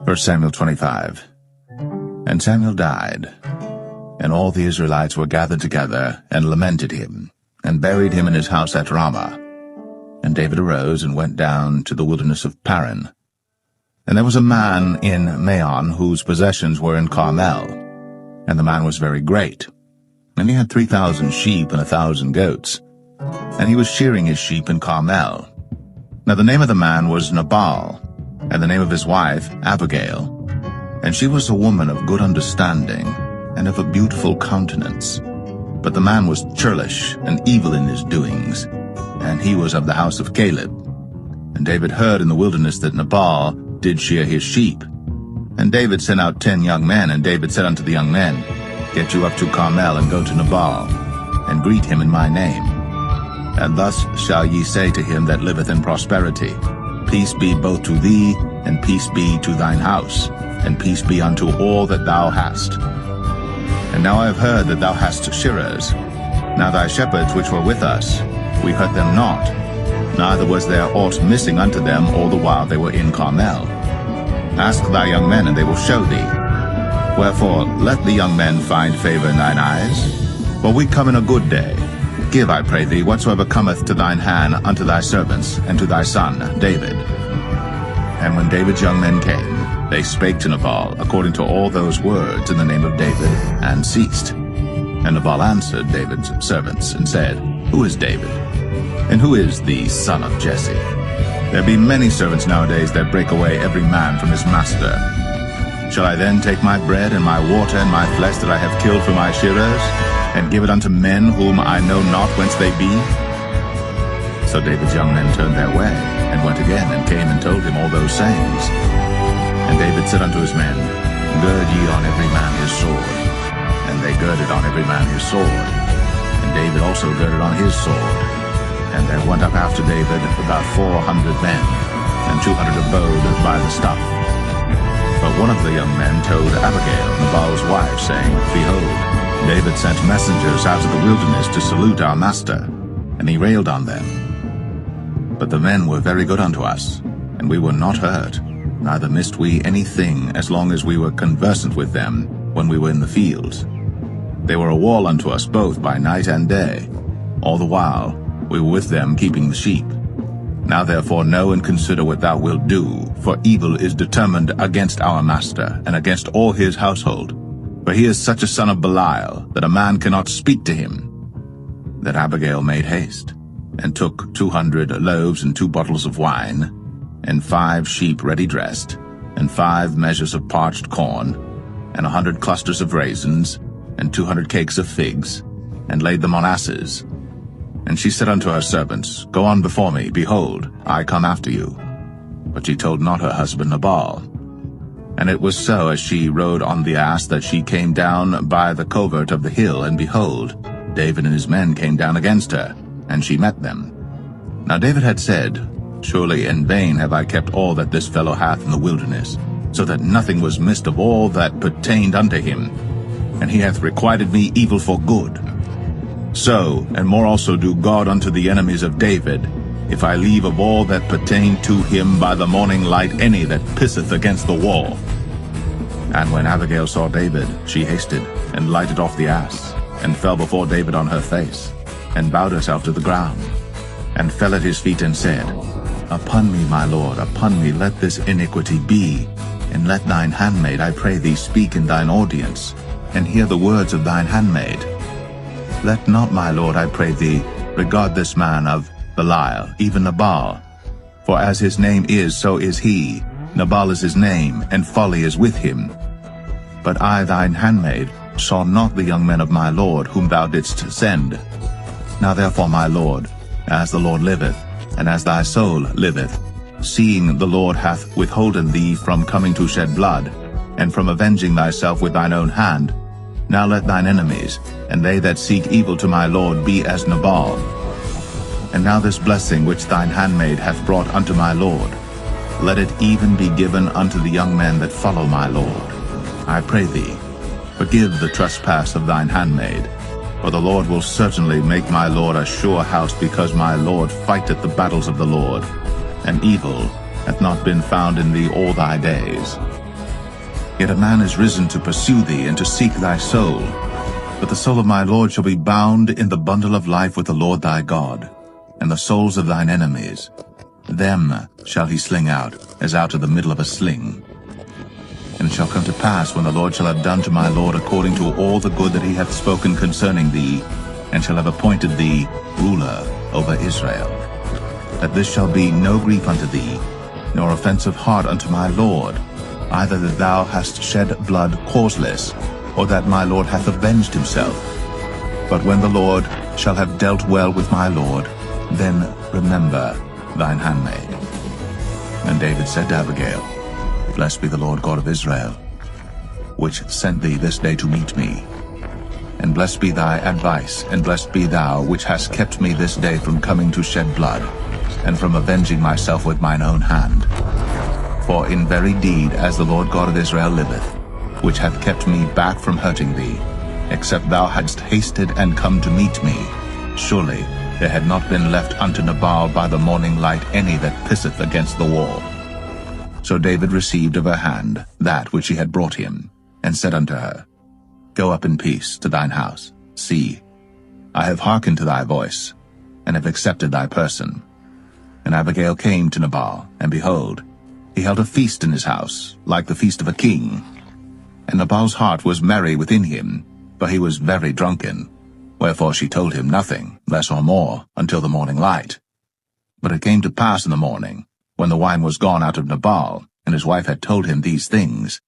1 Samuel 25. And Samuel died, and all the Israelites were gathered together, and lamented him, and buried him in his house at Ramah. And David arose and went down to the wilderness of Paran. And there was a man in Maon whose possessions were in Carmel, and the man was very great. And he had 3,000 sheep and 1,000 goats, and he was shearing his sheep in Carmel. Now the name of the man was Nabal, and the name of his wife Abigail. And she was a woman of good understanding, and of a beautiful countenance. But the man was churlish and evil in his doings, and he was of the house of Caleb. And David heard in the wilderness that Nabal did shear his sheep. And David sent out 10 young men, and David said unto the young men, Get you up to Carmel, and go to Nabal, and greet him in my name. And thus shall ye say to him that liveth in prosperity, Peace be both to thee, and peace be to thine house, and peace be unto all that thou hast. And now I have heard that thou hast shearers. Now thy shepherds which were with us, we hurt them not, neither was there aught missing unto them all the while they were in Carmel. Ask thy young men, and they will show thee. Wherefore let the young men find favor in thine eyes, for we come in a good day. Give, I pray thee, whatsoever cometh to thine hand unto thy servants, and to thy son David. And when David's young men came, they spake to Nabal according to all those words in the name of David, and ceased. And Nabal answered David's servants, and said, Who is David? And who is the son of Jesse? There be many servants nowadays that break away every man from his master. Shall I then take my bread and my water and my flesh that I have killed for my shearers, and give it unto men whom I know not whence they be? So David's young men turned their way, and went again, and came and told him all those sayings. And David said unto his men, Gird ye on every man his sword. And they girded on every man his sword. And David also girded on his sword. And there went up after David about 400 men, and 200 abode by the stuff. But one of the young men told Abigail, Nabal's wife, saying, Behold, David sent messengers out of the wilderness to salute our master, and he railed on them. But the men were very good unto us, and we were not hurt, neither missed we anything as long as we were conversant with them when we were in the fields. They were a wall unto us both by night and day. All the while we were with them keeping the sheep. Now therefore know and consider what thou wilt do, for evil is determined against our master, and against all his household. For he is such a son of Belial, that a man cannot speak to him. That Abigail made haste, and took 200 loaves and 2 bottles of wine, and 5 sheep ready dressed, and 5 measures of parched corn, and 100 clusters of raisins, and 200 cakes of figs, and laid them on asses. And she said unto her servants, Go on before me, behold, I come after you. But she told not her husband Nabal. And it was so, as she rode on the ass, that she came down by the covert of the hill, and behold, David and his men came down against her, and she met them. Now David had said, Surely in vain have I kept all that this fellow hath in the wilderness, so that nothing was missed of all that pertained unto him. And he hath requited me evil for good. So, and more also do God unto the enemies of David, if I leave of all that pertain to him by the morning light any that pisseth against the wall. And when Abigail saw David, she hasted, and lighted off the ass, and fell before David on her face, and bowed herself to the ground, and fell at his feet, and said, Upon me, my lord, upon me let this iniquity be, and let thine handmaid, I pray thee, speak in thine audience, and hear the words of thine handmaid. Let not, my lord, I pray thee, regard this man of Belial, even Nabal. For as his name is, so is he. Nabal is his name, and folly is with him. But I, thine handmaid, saw not the young men of my lord, whom thou didst send. Now therefore, my lord, as the Lord liveth, and as thy soul liveth, seeing the Lord hath withholden thee from coming to shed blood, and from avenging thyself with thine own hand, now let thine enemies, and they that seek evil to my lord, be as Nabal. And now this blessing which thine handmaid hath brought unto my lord, let it even be given unto the young men that follow my lord. I pray thee, forgive the trespass of thine handmaid, for the Lord will certainly make my lord a sure house, because my lord fighteth the battles of the Lord, and evil hath not been found in thee all thy days. Yet a man is risen to pursue thee and to seek thy soul. But the soul of my Lord shall be bound in the bundle of life with the Lord thy God, and the souls of thine enemies. Them shall he sling out, as out of the middle of a sling. And it shall come to pass, when the Lord shall have done to my Lord according to all the good that he hath spoken concerning thee, and shall have appointed thee ruler over Israel, that this shall be no grief unto thee, nor offense of heart unto my Lord, either that thou hast shed blood causeless, or that my Lord hath avenged himself. But when the Lord shall have dealt well with my Lord, then remember thine handmaid. And David said to Abigail, Blessed be the Lord God of Israel, which sent thee this day to meet me. And blessed be thy advice, and blessed be thou, which hast kept me this day from coming to shed blood, and from avenging myself with mine own hand. For in very deed, as the Lord God of Israel liveth, which hath kept me back from hurting thee, except thou hadst hasted and come to meet me, surely there had not been left unto Nabal by the morning light any that pisseth against the wall. So David received of her hand that which she had brought him, and said unto her, Go up in peace to thine house. See, I have hearkened to thy voice, and have accepted thy person. And Abigail came to Nabal, and behold, he held a feast in his house, like the feast of a king. And Nabal's heart was merry within him, for he was very drunken. Wherefore she told him nothing, less or more, until the morning light. But it came to pass in the morning, when the wine was gone out of Nabal, and his wife had told him these things,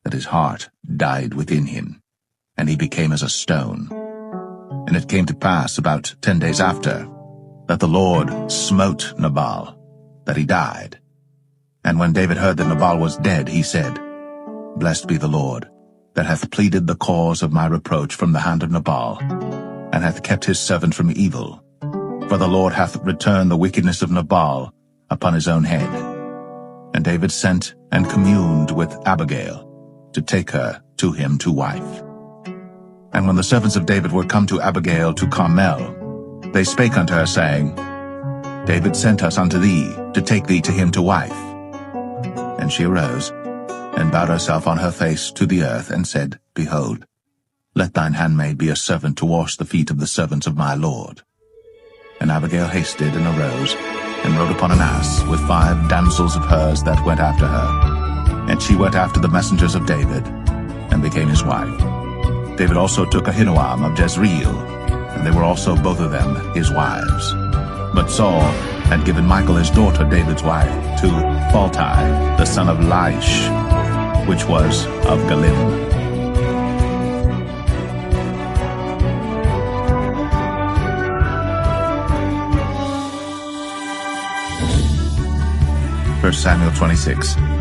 that his heart died within him, and he became as a stone. And it came to pass about 10 days after, that the Lord smote Nabal, that he died. And when David heard that Nabal was dead, he said, Blessed be the Lord, that hath pleaded the cause of my reproach from the hand of Nabal, and hath kept his servant from evil. For the Lord hath returned the wickedness of Nabal upon his own head. And David sent and communed with Abigail, to take her to him to wife. And when the servants of David were come to Abigail to Carmel, they spake unto her, saying, David sent us unto thee, to take thee to him to wife. And she arose, and bowed herself on her face to the earth, and said, Behold, let thine handmaid be a servant to wash the feet of the servants of my Lord. And Abigail hasted and arose, and rode upon an ass, with 5 damsels of hers that went after her. And she went after the messengers of David, and became his wife. David also took Ahinoam of Jezreel, and they were also both of them his wives. But Saul had given Michal his daughter, David's wife, to Phalti, the son of Laish, which was of Galim. 1 Samuel 26.